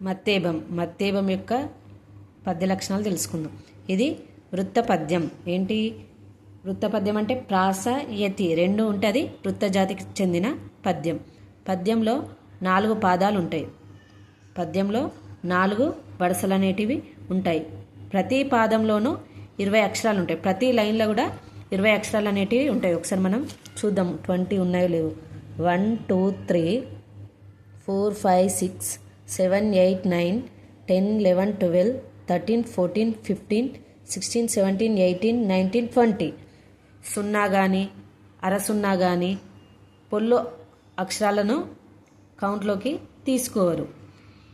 మత్తేబం యొక్క పద్య లక్షణాలు తెలుసుకుందాం. ఇది వృత్త పద్యం. ఏంటి వృత్త పద్యం అంటే? ప్రాస యతి రెండు ఉంటే అది వృత్త జాతికి చెందిన పద్యం. పద్యంలో 4 పాదాలు ఉంటాయి. పద్యంలో 4 వరుసలు అనేటివి ఉంటాయి. ప్రతి పాదంలోనూ 20 అక్షరాలు ఉంటాయి. ప్రతి లైన్లో కూడా 20 అక్షరాలు అనేటివి ఉంటాయి. ఒకసారి మనం చూద్దాం 20 ఉన్నాయో లేవు. 1 2 3 4 5 6 7 8 9 10 11 12 13 14 15 16 17 18 19 20 సున్నా కానీ అరసున్నా కానీ పొల్లు అక్షరాలను కౌంట్లోకి తీసుకోరు.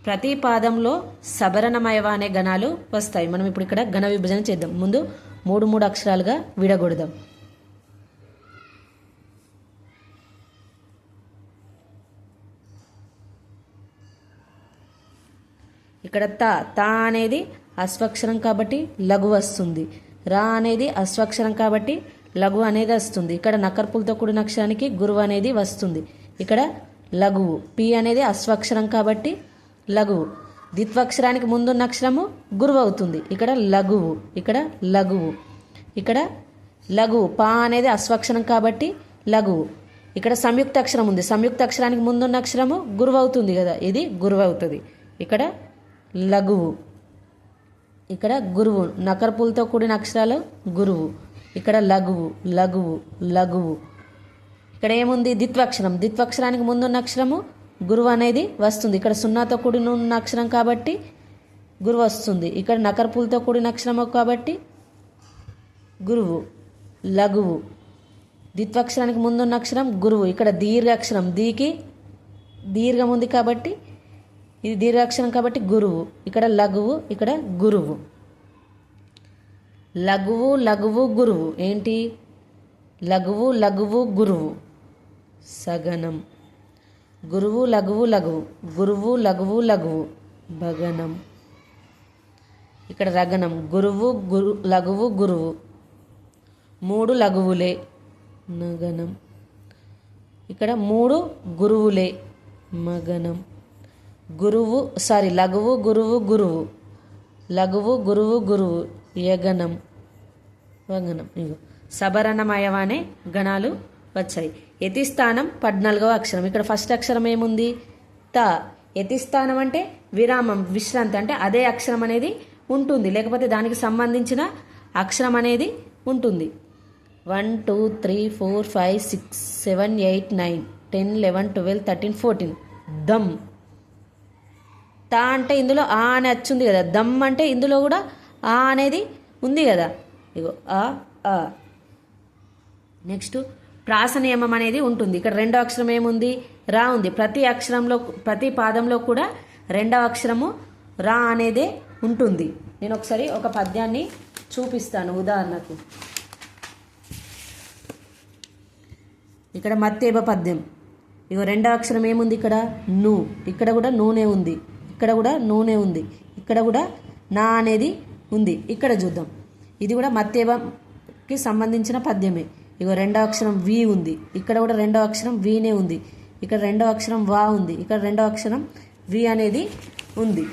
ప్రతి పాదంలో సబరణమయవ అనే గణాలు వస్తాయి. మనం ఇప్పుడు ఇక్కడ గణ విభజన చేద్దాం. ముందు 3 అక్షరాలుగా విడగొడదాం. ఇక్కడ తా అనేది అశ్వక్షరం కాబట్టి లఘు వస్తుంది. రా అనేది అశ్వక్షరం కాబట్టి లఘు అనేది వస్తుంది. ఇక్కడ నకర్పులతో కూడిన అక్షరానికి గురువు అనేది వస్తుంది. ఇక్కడ లఘువు. పి అనేది అశ్వక్షరం కాబట్టి లఘువు. ద్విత్వక్షరానికి ముందున్న అక్షరము గురువు అవుతుంది. ఇక్కడ లఘువు. ఇక్కడ లఘువు. ఇక్కడ లఘువు. పా అనేది అశ్వక్షరం కాబట్టి లఘువు. ఇక్కడ సంయుక్త అక్షరం ఉంది. సంయుక్త అక్షరానికి ముందున్న అక్షరము గురువు అవుతుంది కదా, ఇది గురువు అవుతుంది. ఇక్కడ లఘువు. ఇక్కడ గురువు. నకర్పులతో కూడిన అక్షరాలు గురువు. ఇక్కడ లఘువు లఘువు లఘువు. ఇక్కడ ఏముంది? ద్విత్వక్షరం. ద్విత్వక్షరానికి ముందున్న అక్షరము గురువు అనేది వస్తుంది. ఇక్కడ సున్నాతో కూడిన ఉన్న అక్షరం కాబట్టి గురువు వస్తుంది. ఇక్కడ నకర్పులతో కూడిన అక్షరము కాబట్టి గురువు లఘువు. ద్విత్వక్షరానికి ముందున్న అక్షరం గురువు. ఇక్కడ దీర్ఘాక్షరం. దీకి దీర్ఘం ఉంది కాబట్టి ఇది దీర్ఘాక్షరం కాబట్టి గురువు. ఇక్కడ లఘువు. ఇక్కడ గురువు. లఘువు లఘువు గురువు. ఏంటి? లఘువు లఘువు గురువు. సగనం. గురువు లఘువు లఘువు. గురువు లఘువు లఘువు. భగనం. ఇక్కడ రగనం. గురువు లఘువు గురువు. 3 లఘువులే. నగనం. ఇక్కడ 3 గురువులే. మగనం. గురువు లఘువు గురువు గురువు. లఘువు గురువు గురువు. యగనం. వగనం. ఇగో సబరణమయవ అనే గణాలు వచ్చాయి. యతిస్థానం 14వ అక్షరం. ఇక్కడ ఫస్ట్ అక్షరం ఏముంది? త. యతిస్థానం అంటే విరామం, విశ్రాంతి. అంటే అదే అక్షరం అనేది ఉంటుంది, లేకపోతే దానికి సంబంధించిన అక్షరం అనేది ఉంటుంది. 1 2 3 4 5 6 7 8 9 10 11 12 13 14. దమ్. తా అంటే ఇందులో ఆ అని వచ్చింది కదా. దమ్ అంటే ఇందులో కూడా ఆ అనేది ఉంది కదా. ఇగో ఆ. నెక్స్ట్ ప్రాస నియమం అనేది ఉంటుంది. ఇక్కడ 2వ అక్షరం ఏముంది? రా ఉంది. ప్రతి పాదంలో కూడా 2వ అక్షరము రా అనేదే ఉంటుంది. నేను ఒకసారి ఒక పద్యాన్ని చూపిస్తాను ఉదాహరణకు. ఇక్కడ మత్తేబ పద్యం. ఇగో 2వ అక్షరం ఏముంది? ఇక్కడ ను. ఇక్కడ కూడా నూనె ఉంది. ఇక్కడ కూడా నూనె ఉంది. ఇక్కడ కూడా నా అనేది ఉంది. ఇక్కడ చూద్దాం. ఇది కూడా మత్తేబకి సంబంధించిన పద్యమే. ఇగో 2వ అక్షరం వి ఉంది. ఇక్కడ కూడా 2వ అక్షరం వీనే ఉంది. ఇక్కడ 2వ అక్షరం వా ఉంది. ఇక్కడ 2వ అక్షరం వి అనేది ఉంది.